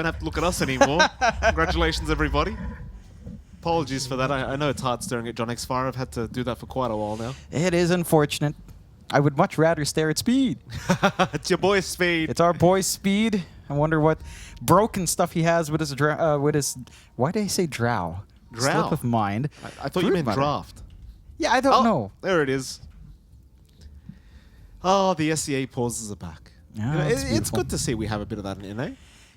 have to look at us anymore. Congratulations, everybody. Apologies for that. I know it's hard staring at John X5. I've had to do that for quite a while now. It is unfortunate. I would much rather stare at Speed. It's your boy Speed. It's our boy Speed. I wonder what broken stuff he has with his why did I say drow? Drow? Slip of mind. I thought you meant draft. Yeah, I don't know. There it is. Oh, the SCA pauses are back. Yeah, You know, that's it's beautiful. good to see we have a bit of that in NA.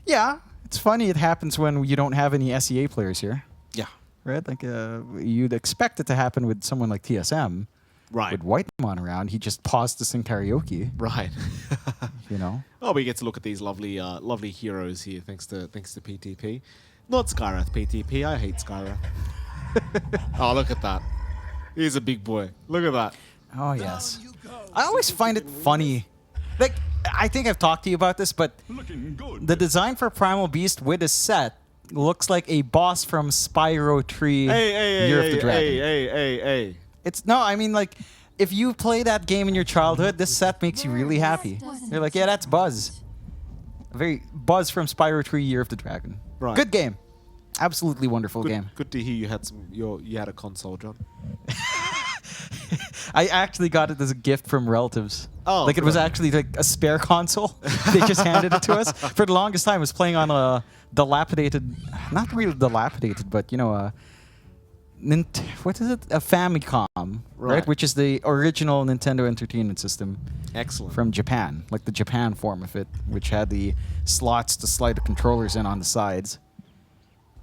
Yeah, it's funny it happens when you don't have any SEA players here. Yeah. Right? Like, you'd expect it to happen with someone like TSM. Right. With Whitemon around, he just paused to sing karaoke. Right. You know? Oh, we get to look at these lovely heroes here, thanks to PTP. Not Skyrath PTP. I hate Skyrath. Oh, look at that. He's a big boy. Look at that. Oh, yes. I always find it funny. Like, I think I've talked to you about this, but the design for Primal Beast with his set looks like a boss from Spyro 3 Year of the Dragon. Hey. It's no, I mean, like, if you play that game in your childhood, this set makes you really happy. You're like, yeah, that's Buzz. Buzz from Spyro 3 Year of the Dragon. Right. Good game. Absolutely wonderful game. Good to hear you had you had a console, John. I actually got it as a gift from relatives. Oh, like it was actually like a spare console. They just handed it to us. For the longest time, I was playing on a dilapidated, not really dilapidated, but you know, what is it? A Famicom, right? Which is the original Nintendo Entertainment System. Excellent. From Japan, like the Japan form of it, which had the slots to slide the controllers in on the sides.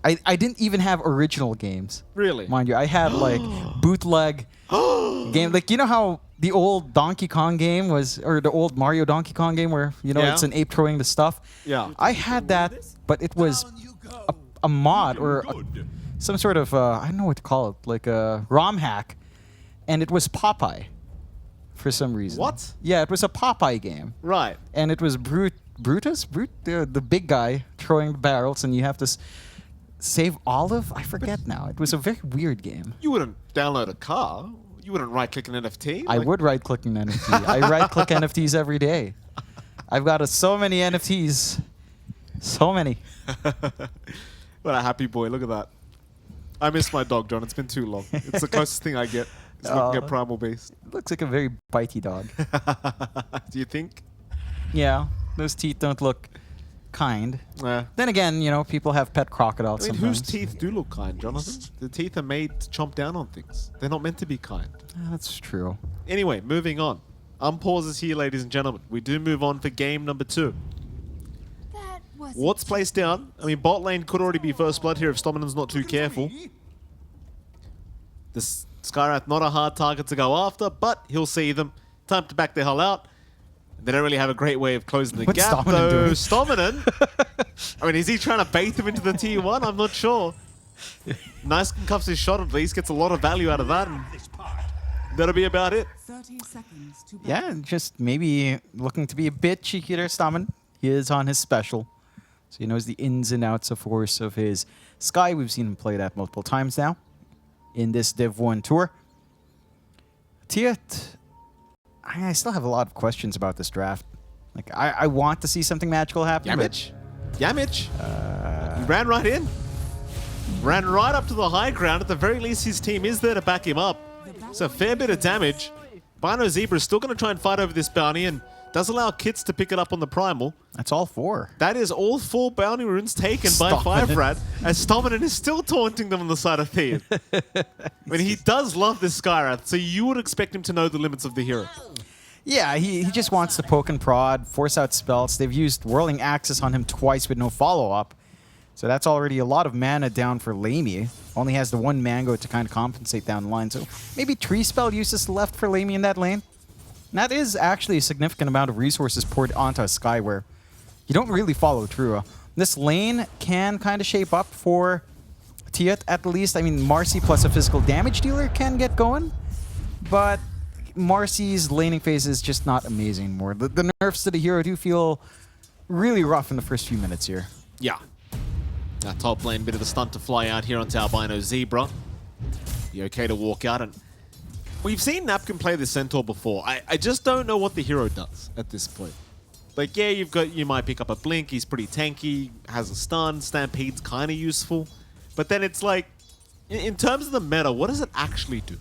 I didn't even have original games. Really? Mind you, I had like bootleg game. Like, you know how the old Donkey Kong game was, or the old Mario Donkey Kong game where, you know, it's an ape throwing the stuff? Yeah. I had that, but it was a mod or some sort of, I don't know what to call it, like a ROM hack. And it was Popeye for some reason. What? Yeah, it was a Popeye game. Right. And it was Brutus, the big guy throwing the barrels, and you have to save Olive? I forget now. It was a very weird game. You wouldn't download a car. You wouldn't right-click an NFT. I would right-click an NFT. I right-click NFTs every day. I've got so many NFTs. So many. What a happy boy. Look at that. I miss my dog, John. It's been too long. It's the closest thing I get. Is looking at Primal Beast. Looks like a very bitey dog. Do you think? Yeah. Those teeth don't look kind. Then again, you know, people have pet crocodiles I mean, sometimes. whose teeth do look kind, Jonathan? The teeth are made to chomp down on things. They're not meant to be kind. That's true. Anyway, moving on. Unpauses here, ladies and gentlemen. We do move on for game number 2. Wart's placed down. I mean, bot lane could already be first blood here if Stominen's not too careful. This Skyrath not a hard target to go after, but he'll see them. Time to back the hell out. They don't really have a great way of closing the What's gap, Stominen though. doing? Stominen, I mean, is he trying to bait him into the tier 1? I'm not sure. Nice cuffs his shot at least, gets a lot of value out of that. And that'll be about it. 30 seconds to Yeah, just maybe looking to be a bit cheeky there, Stominen. He is on his special. So he knows the ins and outs, of course, of his Sky. We've seen him play that multiple times now in this Div 1 tour. Thiuth, I still have a lot of questions about this draft. Like, I want to see something magical happen. Yamich. He ran right in. Ran right up to the high ground. At the very least, his team is there to back him up. It's a fair bit of damage. Bino Zebra is still going to try and fight over this bounty and does allow Kits to pick it up on the Primal. That's all 4. That is all 4 bounty runes taken by 5RAT, as Stominen is still taunting them on the side of Thiuth. I mean, he does love this Skyrath, so you would expect him to know the limits of the hero. Yeah, he just wants to poke and prod, force out spells. They've used Whirling Axis on him twice with no follow-up. So that's already a lot of mana down for Lamy. Only has the 1 Mango to kind of compensate down the line. So maybe 3 spell uses left for Lamy in that lane. And that is actually a significant amount of resources poured onto a Sky where you don't really follow through. This lane can kind of shape up for Thiuth at least. I mean, Marcy plus a physical damage dealer can get going. But Marcy's laning phase is just not amazing anymore. The nerfs to the hero do feel really rough in the first few minutes here. Yeah. That top lane, bit of a stunt to fly out here onto Albino Zebra. Be okay to walk out. And we've seen Napkin play the Centaur before. I just don't know what the hero does at this point. Like, yeah, you might pick up a Blink, he's pretty tanky, has a stun, Stampede's kind of useful. But then it's like, in terms of the meta, what does it actually do?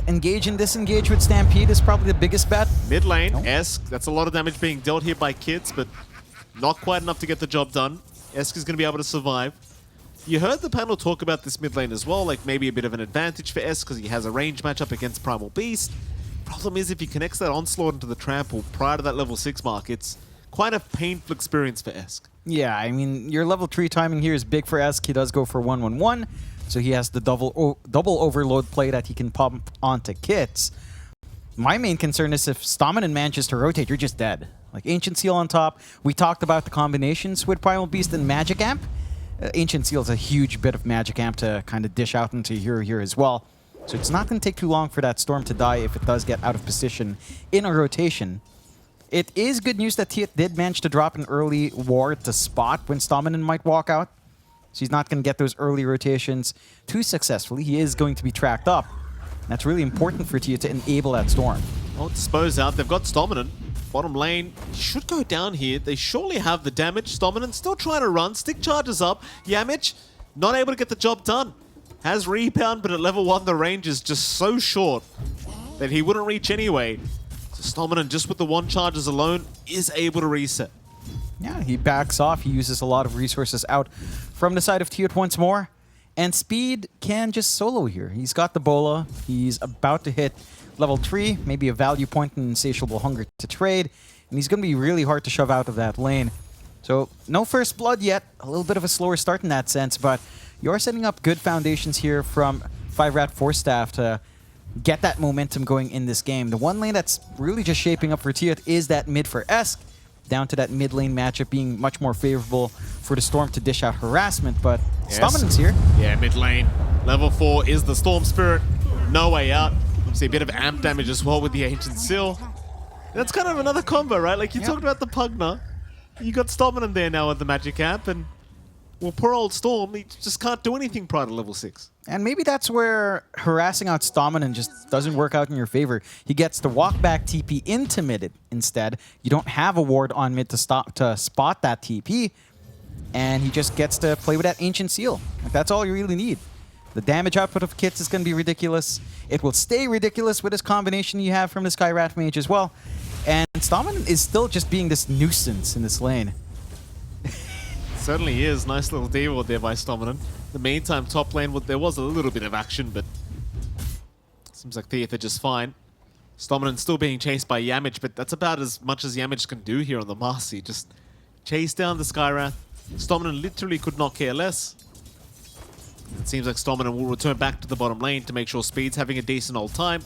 Engage and disengage with Stampede is probably the biggest bet. Mid lane, Esk, that's a lot of damage being dealt here by Kids, but not quite enough to get the job done. Esk is going to be able to survive. You heard the panel talk about this mid lane as well, like maybe a bit of an advantage for Esk because he has a range matchup against Primal Beast. Problem is, if he connects that Onslaught into the Trample prior to that level 6 mark, it's quite a painful experience for Esk. Yeah, I mean, your level 3 timing here is big for Esk. He does go for 1-1-1, so he has the double overload play that he can pump onto Kits. My main concern is if Stominant manages to rotate, you're just dead. Like Ancient Seal on top. We talked about the combinations with Primal Beast and Magic Amp. Ancient Seal is a huge bit of Magic Amp to kind of dish out into hero here as well. So it's not going to take too long for that Storm to die if it does get out of position in a rotation. It is good news that Thiuth did manage to drop an early ward to spot when Stominant might walk out. So he's not going to get those early rotations too successfully. He is going to be tracked up. That's really important for Thiuth to enable that Storm. Well, dispose out. They've got Stominant. Bottom lane should go down here. They surely have the damage. Stominant still trying to run. Stick charges up. Yamich not able to get the job done. Has rebound, but at level 1 the range is just so short that he wouldn't reach anyway. So Stominant, just with the 1 charges alone, is able to reset. Yeah, he backs off. He uses a lot of resources out from the side of Thiuth once more. And Speed can just solo here. He's got the Bola. He's about to hit level 3, maybe a value point and Insatiable Hunger to trade. And he's going to be really hard to shove out of that lane. So no first blood yet. A little bit of a slower start in that sense, but you're setting up good foundations here from 5RATFORCESTAFF to get that momentum going in this game. The one lane that's really just shaping up for Thiuth is that mid for Esk, down to that mid lane matchup being much more favorable for the Storm to dish out harassment, but Stominant's here. Yeah, mid lane. Level 4 is the Storm Spirit. No way out. See a bit of amp damage as well with the Ancient Seal. That's kind of another combo, right? Like you talked about the Pugna. You got Stominant there now with the Magic Amp, and well, poor old Storm, he just can't do anything prior to level 6. And maybe that's where harassing out Stominant just doesn't work out in your favor. He gets the walk back TP into mid instead. You don't have a ward on mid to spot that TP, and he just gets to play with that Ancient Seal. Like, that's all you really need. The damage output of Kits is going to be ridiculous. It will stay ridiculous with this combination you have from the Skyrat Mage as well. And Stominant is still just being this nuisance in this lane. Certainly is. Nice little D-ward there by Stominant. The meantime, top lane, there was a little bit of action, but seems like Thiuth are just fine. Stominant still being chased by Yamich, but that's about as much as Yamich can do here on the Marcy. Just chase down the Skywrath. Stominant literally could not care less. It seems like Stominant will return back to the bottom lane to make sure Speed's having a decent old time.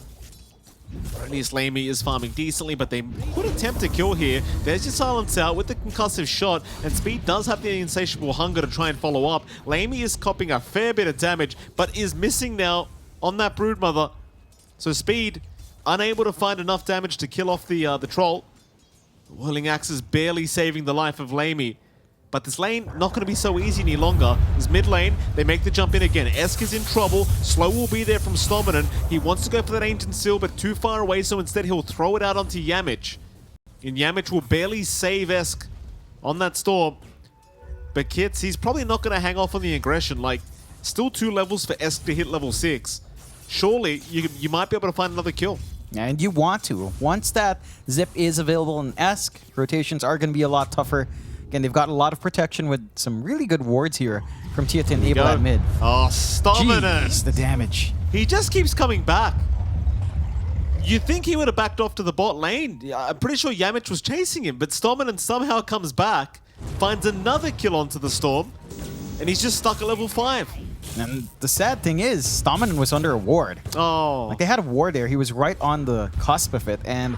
Or at least Lamey is farming decently, but they could attempt a kill here. There's your silence out with the concussive shot, and Speed does have the Insatiable Hunger to try and follow up. Lamey is copping a fair bit of damage, but is missing now on that Broodmother. So Speed, unable to find enough damage to kill off the troll. The Whirling Axe is barely saving the life of Lamey. But this lane, not going to be so easy any longer. This mid lane, they make the jump in again. Esk is in trouble. Slow will be there from Stominant. He wants to go for that Ancient Seal, but too far away, so instead he'll throw it out onto Yamich. And Yamich will barely save Esk on that Storm. But Kits, he's probably not going to hang off on the aggression. Like, still 2 levels for Esk to hit level 6. Surely, you might be able to find another kill. And you want to. Once that Zip is available in Esk, rotations are going to be a lot tougher. Again, they've got a lot of protection with some really good wards here from Thiuth to enable that mid. Oh, Stominant! Jeez, the damage. He just keeps coming back. You think he would have backed off to the bot lane. I'm pretty sure Yamich was chasing him, but Stominant somehow comes back, finds another kill onto the Storm, and he's just stuck at level 5. And the sad thing is, Stominant was under a ward. Oh. Like, they had a ward there. He was right on the cusp of it, and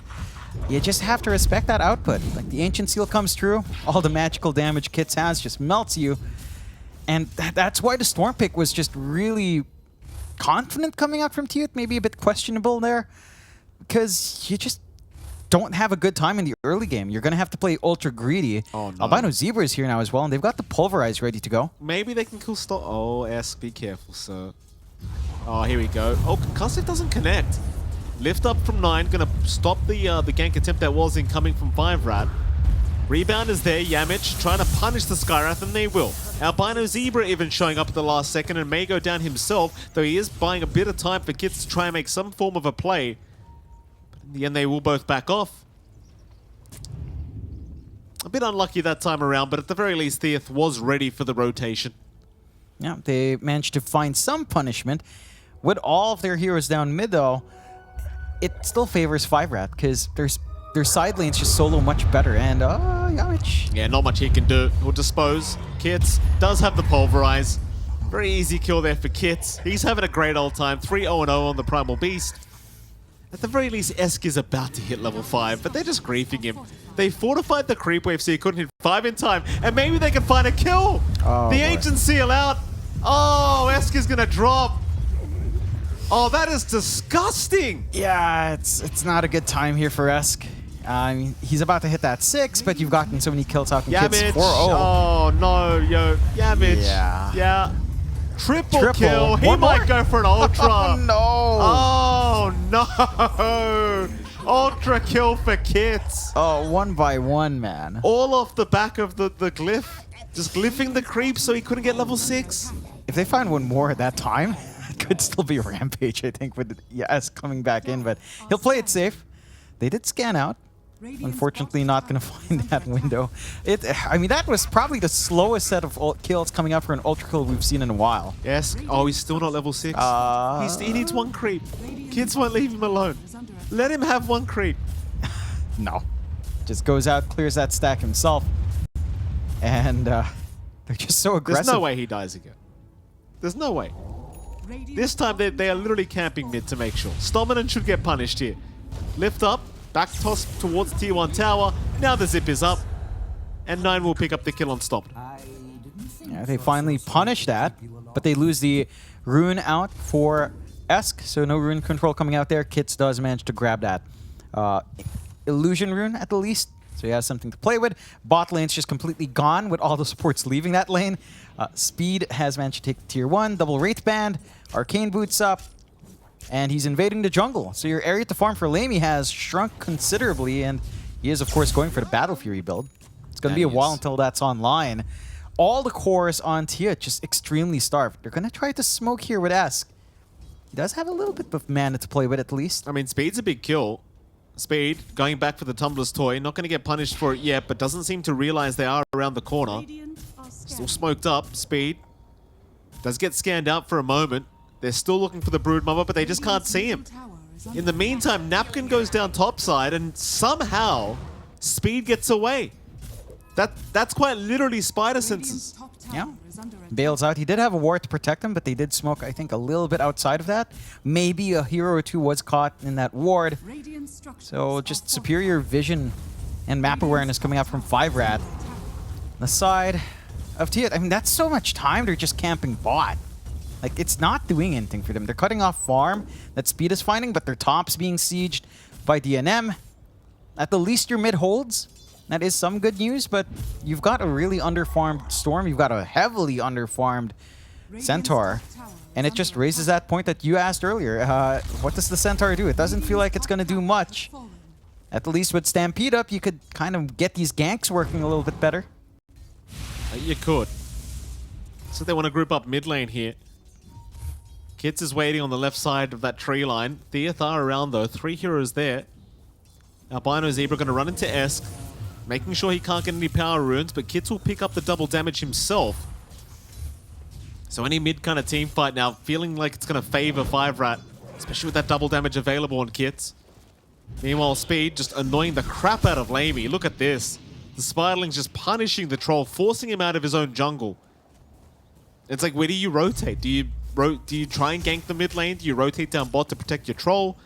you just have to respect that output. Like, the Ancient Seal comes through, all the magical damage Kits has just melts you. And that's why the Storm pick was just really confident coming out from Thiuth, maybe a bit questionable there. Because you just don't have a good time in the early game. You're going to have to play ultra greedy. Oh, no. Albino Zebra is here now as well, and they've got the Pulverize ready to go. Maybe they can kill Storm. Oh, Esk, be careful, sir. Oh, here we go. Oh, Concussive doesn't connect. Lift up from 9, gonna stop the gank attempt that was incoming from 5RAT. Rebound is there, Yamich trying to punish the Skyrath, and they will. Albino Zebra even showing up at the last second and may go down himself, though he is buying a bit of time for Kids to try and make some form of a play. But in the end, they will both back off. A bit unlucky that time around, but at the very least, Thiuth was ready for the rotation. Yeah, they managed to find some punishment. With all of their heroes down mid, though, it still favors 5RAT because their side lane's just solo much better. And, Yamich. Yeah, not much he can do or dispose. Kits does have the Pulverize. Very easy kill there for Kits. He's having a great old time. 3-0-0 on the Primal Beast. At the very least, Esk is about to hit level 5, but they're just griefing him. They fortified the creep wave so he couldn't hit 5 in time, and maybe they can find a kill. Oh, the boy. Ancient Seal out. Oh, Esk is gonna drop. Oh, that is disgusting. Yeah, it's not a good time here for Esk. He's about to hit that 6, but you've gotten so many kill talking kids. Yamich. 4-0. Oh, no, yo. Yamich. Yeah. Yeah. Triple kill. He One might more? go for an ultra. Oh, no. Oh, no. Ultra kill for Kits. Oh, 1-by-1, man. All off the back of the glyph. Just glyphing the creep so he couldn't get level 6. If they find one more at that time, it could still be a rampage, I think, with Esk coming back in, but he'll play it safe. They did scan out. Unfortunately, not going to find that window. I mean, that was probably the slowest set of kills coming out for an ultra kill we've seen in a while. Yes. Oh, he's still not level 6. He needs one creep. Kids won't leave him alone. Let him have one creep. No. Just goes out, clears that stack himself. And they're just so aggressive. There's no way he dies again. There's no way. This time they are literally camping mid to make sure. Stominant should get punished here. Lift up. Back toss towards tier 1 tower. Now the zip is up. And 9 will pick up the kill on Stop. Yeah, they finally punish that, but they lose the rune out for Esk, so no rune control coming out there. Kits does manage to grab that illusion rune at the least, so he has something to play with. Bot lane's just completely gone with all the supports leaving that lane. Speed has managed to take tier 1, double Wraith Band, Arcane Boots up, and he's invading the jungle. So your area to farm for Lamy has shrunk considerably, and he is, of course, going for the Battle Fury build. It's going to be a while until that's online. All the cores on Thiuth just extremely starved. They're going to try to smoke here with Esk. He does have a little bit of mana to play with, at least. I mean, Speed's a big kill. Speed going back for the Tumbler's Toy. Not going to get punished for it yet, but doesn't seem to realize they are around the corner. Still smoked up. Speed does get scanned out for a moment. They're still looking for the Brood Mother, but they just can't see him. In the meantime, Napkin goes down topside, and somehow Speed gets away. That's quite literally spider senses. Yeah. Bails out. He did have a ward to protect him, but they did smoke, I think, a little bit outside of that. Maybe a hero or two was caught in that ward. So just superior vision and map awareness coming out from 5RAT. The side of Thiuth, I mean, that's so much time. They're just camping bot. Like, it's not doing anything for them. They're cutting off farm that Speed is finding, but their top's being sieged by DNM. At the least, your mid holds. That is some good news, but you've got a really underfarmed Storm. You've got a heavily underfarmed Centaur. And it just raises that point that you asked earlier. What does the Centaur do? It doesn't feel like it's going to do much. At least with Stampede up, you could kind of get these ganks working a little bit better. You could. So they want to group up mid lane here. Kits is waiting on the left side of that tree line. Thiuth are around though. 3 heroes there. Albino Zebra going to run into Esk, making sure he can't get any power runes, but Kits will pick up the double damage himself. So any mid kind of team fight now, feeling like it's going to favor 5RAT, especially with that double damage available on Kits. Meanwhile, Speed just annoying the crap out of Lamy. Look at this. The Spiderling's just punishing the troll, forcing him out of his own jungle. It's like, where do you rotate? Do you try and gank the mid lane? Do you rotate down bot to protect your troll?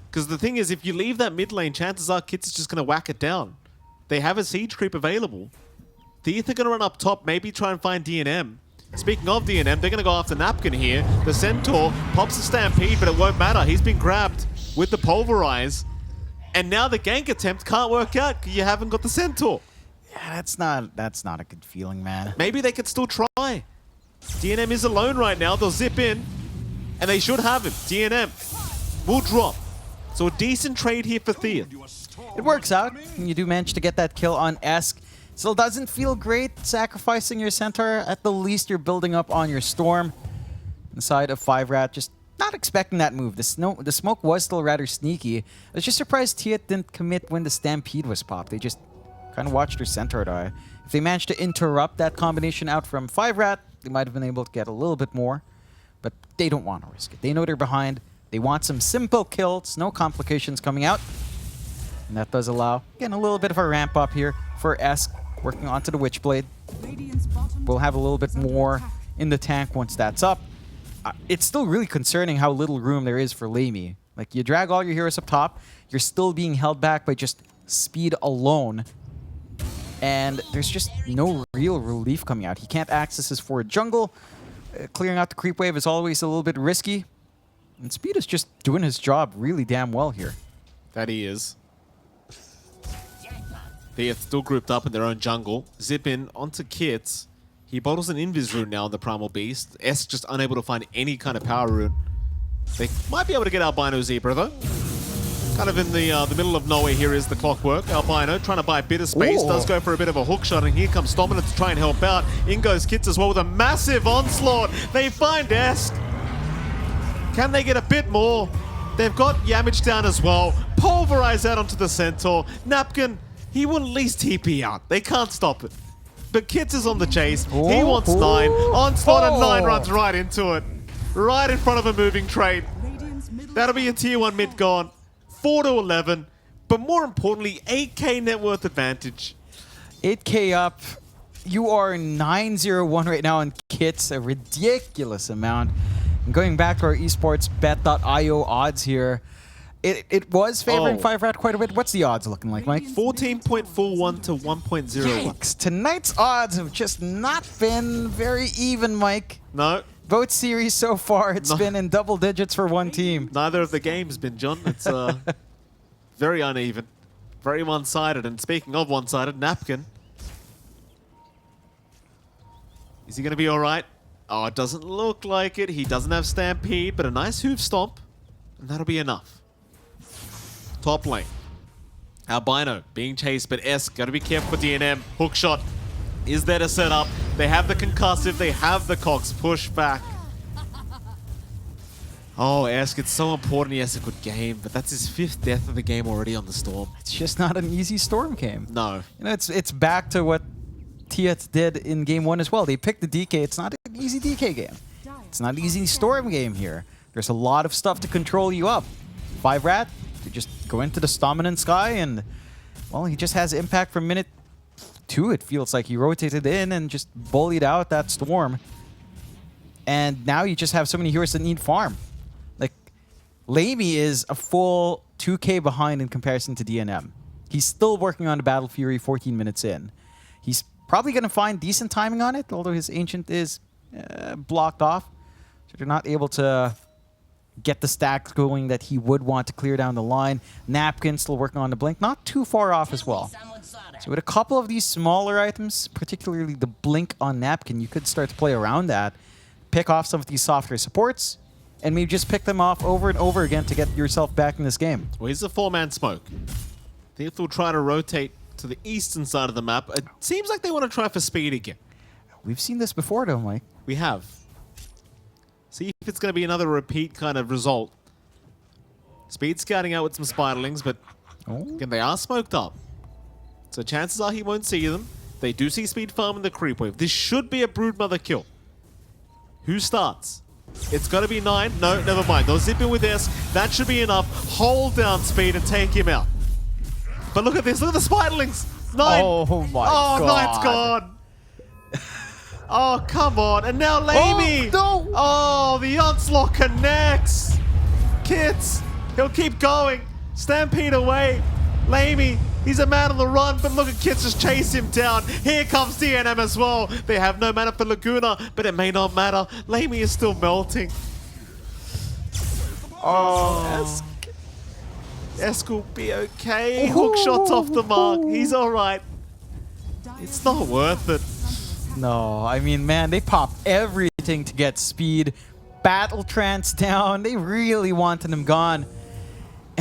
Because the thing is, if you leave that mid lane, chances are Kits is just going to whack it down. They have a siege creep available. Thiuth are going to run up top, maybe try and find DNM. Speaking of DNM, they're going to go after Napkin here. The Centaur pops a Stampede, but it won't matter. He's been grabbed with the Pulverize. And now the gank attempt can't work out because you haven't got the Centaur. Yeah, that's not a good feeling, man. Maybe they could still try. DNM is alone right now. They'll zip in, and they should have him. DNM will drop. So a decent trade here for Thiuth. It works out. You do manage to get that kill on Esk. Still doesn't feel great sacrificing your center. At the least, you're building up on your Storm. Inside of 5RAT, just not expecting that move. The smoke was still rather sneaky. I was just surprised Thiuth didn't commit when the Stampede was popped. They just kind of watched their center die. If they managed to interrupt that combination out from 5RAT, they might have been able to get a little bit more. But they don't want to risk it. They know they're behind. They want some simple kills, no complications coming out. And that does allow, again, a little bit of a ramp up here for Esk, working onto the Witchblade. We'll have a little bit more in the tank once that's up. It's still really concerning how little room there is for Lamy. Like, you drag all your heroes up top, you're still being held back by just speed alone. And there's just no real relief coming out. He can't access his forward jungle. Clearing out the creep wave is always a little bit risky. And Speed is just doing his job really damn well here. That he is. They are still grouped up in their own jungle. Zip in onto Kits. He bottles an Invis rune now on the Primal Beast. S just unable to find any kind of power rune. They might be able to get Albino Zebra though. Kind of in the middle of nowhere here is the Clockwork. Albino trying to buy a bit of space. Ooh. Does go for a bit of a hook shot, and here comes Dominant to try and help out. In goes Kits as well with a massive onslaught. They find Esk. Can they get a bit more? They've got Yamage down as well. Pulverize out onto the Centaur. Napkin, he will at least TP out. They can't stop it. But Kits is on the chase. He wants 9. Onslaught and 9 runs right into it. Right in front of a moving trade. That'll be a tier 1 mid gone. 4 to 11. But more importantly, 8k net worth advantage. 8k up. You are 9-0-1 right now on Kits. A ridiculous amount. And going back to our esportsbet.io odds here, it was favoring 5RAT quite a bit. What's the odds looking like, Mike? 14.41 to 1.01. Yikes. Tonight's odds have just not been very even, Mike. No. Both series so far, it's been in double digits for one team. Neither of the games been, John. It's very uneven. Very one-sided. And speaking of one-sided, Napkin. Is he going to be all right? Oh, it doesn't look like it. He doesn't have Stampede, but a nice hoof stomp. And that'll be enough. Top lane. Albino being chased, but S got to be careful with DNM. Hook shot is there to set up. They have the concussive. They have the Cox. Push back. Oh, Esk, it's so important he has a good game, but that's his 5th death of the game already on the Storm. It's just not an easy Storm game. No. You know, it's back to what Thiuth did in game 1 as well. They picked the DK. It's not an easy DK game. It's not an easy Storm game here. There's a lot of stuff to control you up. 5RAT, they just go into the Dominant Sky and, well, he just has impact from minute 2, it feels like. He rotated in and just bullied out that Storm. And now you just have so many heroes that need farm. Like, Lamy is a full 2k behind in comparison to DNM. He's still working on the Battle Fury 14 minutes in. He's probably going to find decent timing on it, although his Ancient is blocked off. So they're not able to get the stacks going that he would want to clear down the line. Napkin still working on the Blink, not too far off as well. So with a couple of these smaller items, particularly the Blink on Napkin, you could start to play around that, pick off some of these softer supports, and maybe just pick them off over and over again to get yourself back in this game. Well, here's a 4-man smoke. Thiuth will try to rotate to the eastern side of the map. It seems like they want to try for speed again. We've seen this before, though, Mike. We have. See if it's going to be another repeat kind of result. Speed scouting out with some spiderlings, but again, they are smoked up. So chances are he won't see them. They do see Speed farming the creep wave. This should be a Broodmother kill. Who starts? It's got to be 9. No, never mind. They'll zip in with S. That should be enough. Hold down Speed and take him out. But look at this. Look at the spiderlings. 9. Oh my god. Oh, 9's gone. Oh, come on. And now Lamy. Oh, no. Oh, the onslaught connects. Kits. He'll keep going. Stampede away. Lamy. He's a man on the run, but look at Kits just chase him down. Here comes DNM as well. They have no mana for Laguna, but it may not matter. Lamy is still melting. Oh. Esk will be okay. Hook shot's off the mark. He's all right. It's not worth it. No, I mean, man, they popped everything to get Speed. Battle Trance down. They really wanted him gone.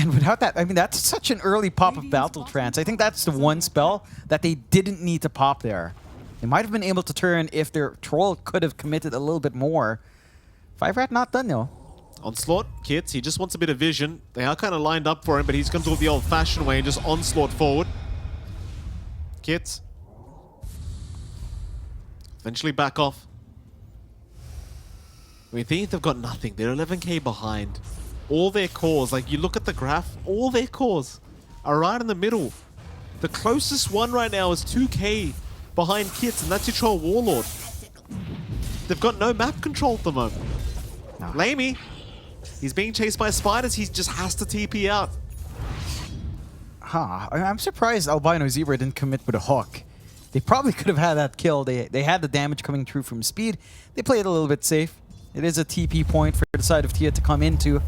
And without that, I mean, that's such an early pop of Battle Trance. I think that's the one spell that they didn't need to pop there. They might have been able to turn if their troll could have committed a little bit more. 5RAT not done though. Onslaught, Kits, he just wants a bit of vision. They are kind of lined up for him, but he's going to do it the old-fashioned way and just onslaught forward. Kits. Eventually back off. I mean, Thiuth have got nothing. They're 11k behind. All their cores, like you look at the graph, all their cores are right in the middle. The closest one right now is 2k behind Kits, and that's your Troll Warlord. They've got no map control at the moment. No. Lamey, he's being chased by spiders. He just has to TP out. Huh. I'm surprised Albino Zebra didn't commit with a hook. They probably could have had that kill. They had the damage coming through from speed. They played a little bit safe. It is a TP point for the side of Thiuth to come into.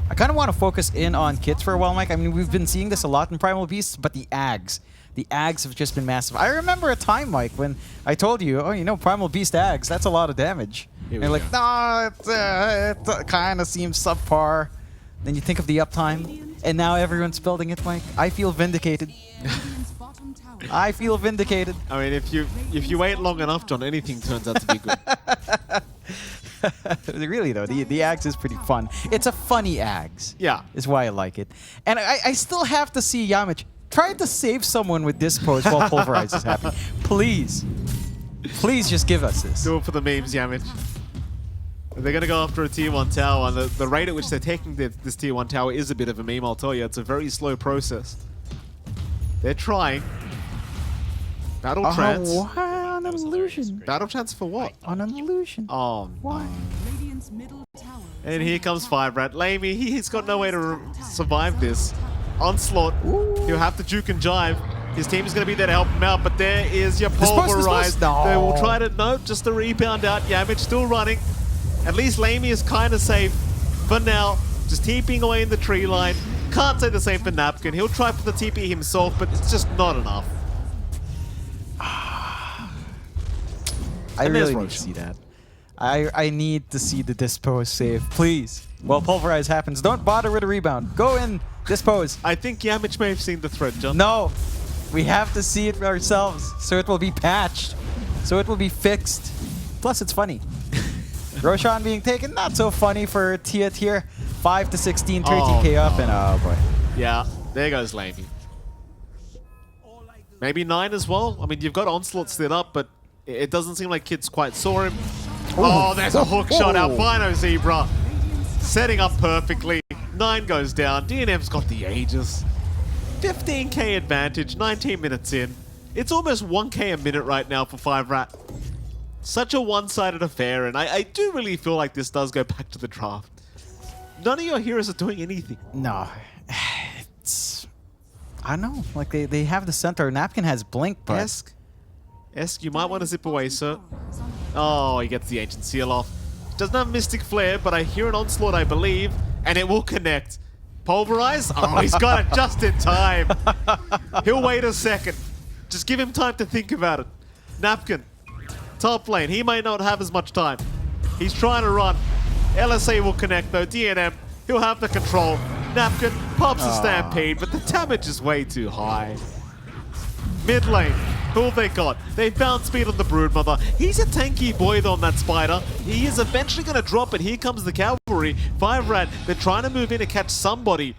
I kind of want to focus in on Kits for a while, Mike. I mean, we've been seeing this a lot in Primal Beasts, but the Ags. The Ags have just been massive. I remember a time, Mike, when I told you, oh, you know, Primal Beast Ags, that's a lot of damage. And you're like, no, it kind of seems subpar. Then you think of the uptime, and now everyone's building it, Mike. I feel vindicated. I feel vindicated. I mean, if you wait long enough, John, anything turns out to be good. Really, though, the Ags is pretty fun. It's a funny Ags. Yeah. Is why I like it. And I still have to see Yamich try to save someone with this pose while Pulverize is happening. Please. Please just give us this. Do it for the memes, Yamich. They're going to go after a tier 1 tower, and the rate at which they're taking this tier 1 tower is a bit of a meme, I'll tell you. It's a very slow process. They're trying. Battle Trance. On an illusion. Battle Trance for what? On an illusion. Oh, Why? and here comes 5RAT. Lamey, he's got no way to survive this. Onslaught. Ooh. He'll have to juke and jive. His team is going to be there to help him out, but there is your This Pulverize. no. They will try to, no, just a rebound out. Yamich still running. At least Lamey is kind of safe for now. Just TPing away in the tree line. Can't say the same for Napkin. He'll try for the TP himself, but it's just not enough. I really need to see that. I need to see the dispose save, please. While Pulverize happens, don't bother with a rebound. Go in, dispose. I think Yamich may have seen the thread, John. No, we have to see it ourselves, so it will be patched, so it will be fixed. Plus, it's funny. Roshan being taken, not so funny for Thiuth here. 5 to 16, 13k up, and oh boy. Yeah, there goes Lamey. Maybe 9 as well. I mean, you've got Onslaught slid up, but it doesn't seem like Kids quite saw him. Oh, there's a hook shot. Albino Zebra setting up perfectly. 9 goes down. DNM's got the Aegis. 15k advantage, 19 minutes in. It's almost 1k a minute right now for 5RAT. Such a one-sided affair, and I do really feel like this does go back to the draft. None of your heroes are doing anything. No, it's... I don't know, like they have the center. Napkin has Blink, but... Esk, you might want to zip away, sir. Oh, he gets the Ancient Seal off. Doesn't have Mystic Flare, but I hear an Onslaught, I believe, and it will connect. Pulverize? Oh, he's got it just in time. He'll wait a second. Just give him time to think about it. Napkin, top lane. He may not have as much time. He's trying to run. LSA will connect, though. DNM, he'll have the control. Napkin pops the Stampede, but the damage is way too high. Mid lane. Who have they got? They found speed on the Broodmother. He's a tanky boy though on that Spider. He is eventually going to drop it. Here comes the Cavalry. 5RAT, they're trying to move in to catch somebody.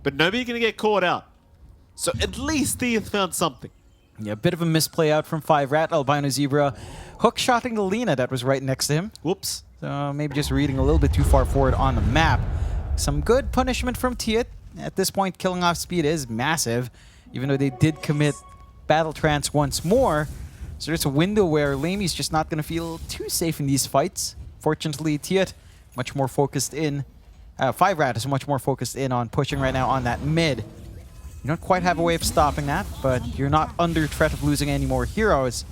But nobody's going to get caught out. So at least Thiuth found something. Yeah, a bit of a misplay out from 5RAT. Albino Zebra hook-shotting the Lina that was right next to him. Whoops. So maybe just reading a little bit too far forward on the map. Some good punishment from Thiuth. At this point, killing off speed is massive, even though they did commit Battle Trance once more. So there's a window where Lamey's just not going to feel too safe in these fights. Fortunately, Thiuth much more focused in. 5RAT is much more focused in on pushing right now on that mid. You don't quite have a way of stopping that, but you're not under threat of losing any more heroes.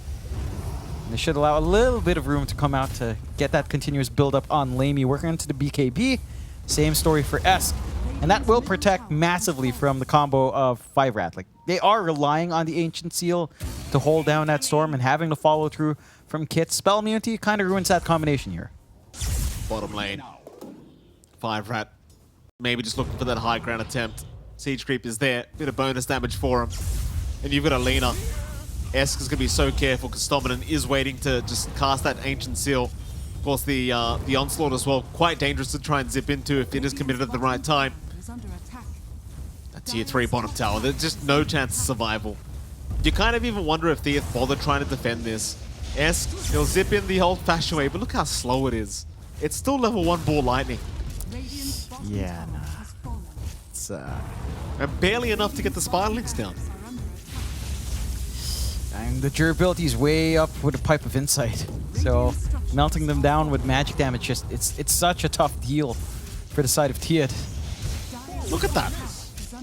And they should allow a little bit of room to come out to get that continuous build-up on Lamey. Working into the BKB. Same story for Esk. And that will protect massively from the combo of 5RAT. Like, they are relying on the Ancient Seal to hold down that Storm, and having to follow through from Kit's spell immunity kind of ruins that combination here. Bottom lane. 5RAT Maybe just looking for that high ground attempt. Siege creep is there. Bit of bonus damage for him. And you've got Alina. Esk is going to be so careful because Dominant is waiting to just cast that Ancient Seal. Of course, the Onslaught as well. Quite dangerous to try and zip into if it is committed at the right time. A tier 3 bottom tower. There's just no chance of survival. You kind of even wonder if Thiuth bothered trying to defend this. Esk, he'll zip in the old-fashioned way, but look how slow it is. It's still level 1 ball lightning. Yeah, nah. It's, And barely enough to get the Spiderlings down. and the durability is way up with a Pipe of Insight. So melting them down with magic damage, it's such a tough deal for the side of Thiuth. Look at that.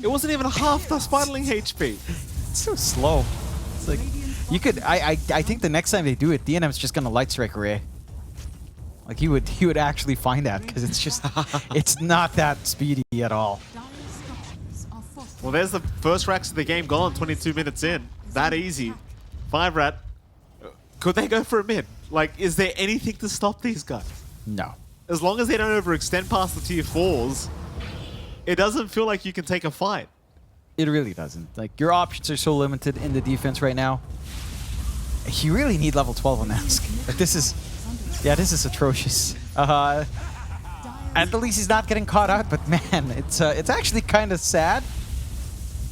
It wasn't even half the Spiderling HP. It's so slow. It's like you could. I think the next time they do it, DNM's just gonna Light Strike Array. Like he would actually find that because it's just it's not that speedy at all. Well, there's the first racks of the game gone. 22 minutes in. That easy. 5RAT. Could they go for a mid? Like, is there anything to stop these guys? No. As long as they don't overextend past the tier 4s, it doesn't feel like you can take a fight. It really doesn't. Like, your options are so limited in the defense right now. You really need level 12 on Ask. Like, this is atrocious. At least he's not getting caught out, but man, it's actually kind of sad.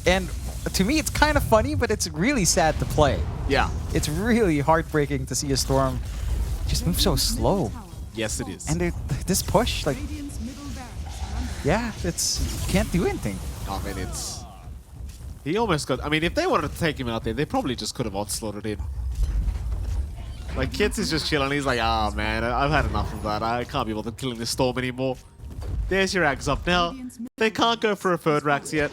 And to me, it's kind of funny, but it's really sad to play. Yeah. It's really heartbreaking to see a Storm just move so slow. Yes, it is. And this push, like, yeah, you can't do anything. I mean, it's... He almost got... I mean, if they wanted to take him out there, they probably just could have onslaughted him. Like, Kits is just chilling. He's like, ah, man, I've had enough of that. I can't be bothered killing this Storm anymore. There's your Ags up. Now, they can't go for a third Rax yet,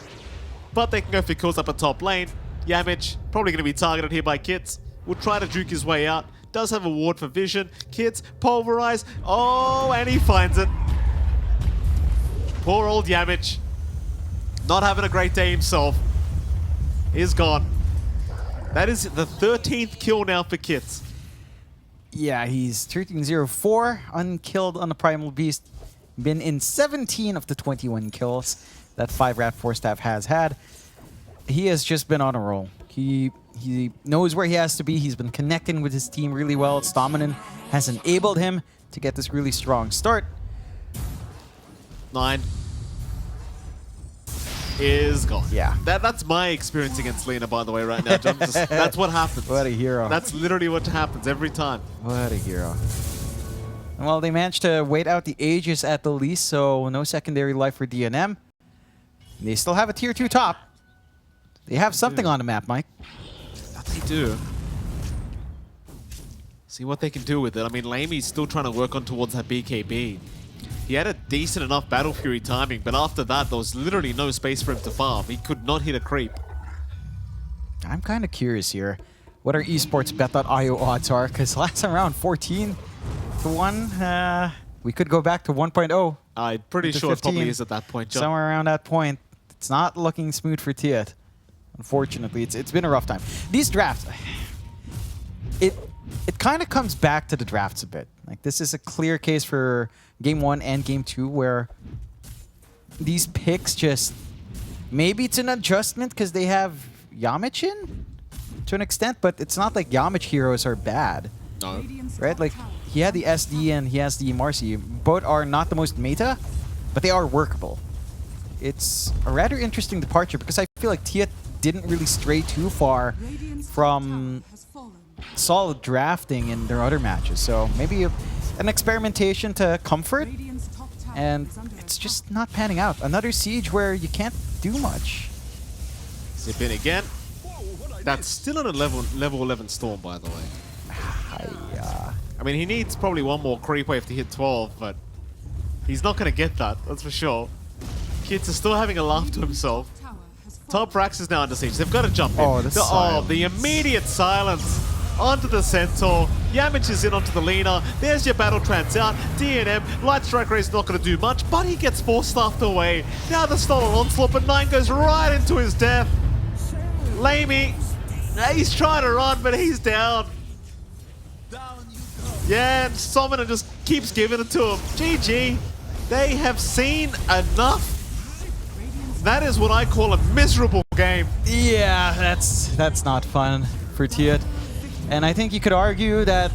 but they can go for kills up a top lane. Yamich, probably going to be targeted here by Kits. Will try to juke his way out. Does have a ward for vision. Kits, pulverize. Oh, and he finds it. Poor old Yamich. Not having a great day himself. Is gone. That is the 13th kill now for Kits. Yeah, he's 13-0-4, unkilled on the Primal Beast. Been in 17 of the 21 kills that 5RATFORCESTAFF has had. He has just been on a roll. He knows where he has to be. He's been connecting with his team really well. Stominanen has enabled him to get this really strong start. 9 is gone. Yeah. That's my experience against Lina, by the way, right now, John. That's what happens. What a hero. That's literally what happens every time. What a hero. Well, they managed to wait out the Aegis at the least, so no secondary life for DNM. They still have a tier 2 top. They have something on the map, Mike. That they do. See what they can do with it. I mean, Lamey's still trying to work on towards that BKB. He had a decent enough Battle Fury timing, but after that, there was literally no space for him to farm. He could not hit a creep. I'm kind of curious here what our esportsbet.io odds are, because last time around 14-1, we could go back to 1.0. I'm pretty sure it probably is at that point, John. Somewhere around that point. It's not looking smooth for Thiuth. Unfortunately, it's been a rough time. These drafts, it kind of comes back to the drafts a bit. Like, this is a clear case for Game 1 and Game 2 where these picks just... Maybe it's an adjustment because they have Yamich in to an extent, but it's not like Yamich heroes are bad. No. Right? Like, he had the SD and he has the Marcy. Both are not the most meta, but they are workable. It's a rather interesting departure because I feel like Thiuth didn't really stray too far from solid drafting in their other matches. So maybe an experimentation to comfort, and it's just not panning out. Another siege where you can't do much. Zip in again. That's still in a level 11 Storm, by the way. I mean, he needs probably one more creep wave to hit 12, but he's not going to get that, that's for sure. Kits is still having a laugh to himself. Top Rax is now under siege. They've got to jump in. Oh, the immediate silence onto the Centaur. Yamich is in onto the Lina. There's your battle trans out. DNM, Light Strike Ray is not going to do much, but he gets force staffed away. Now the stolen onslaught, but 9 goes right into his death. Lamey, he's trying to run, but he's down. Yeah, and Stominanen just keeps giving it to him. GG. They have seen enough. That is what I call a miserable game. Yeah, that's not fun for Thiuth. And I think you could argue that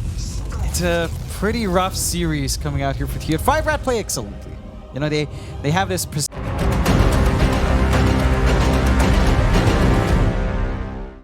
it's a pretty rough series coming out here for Thiuth. 5RAT play excellently. You know, they have this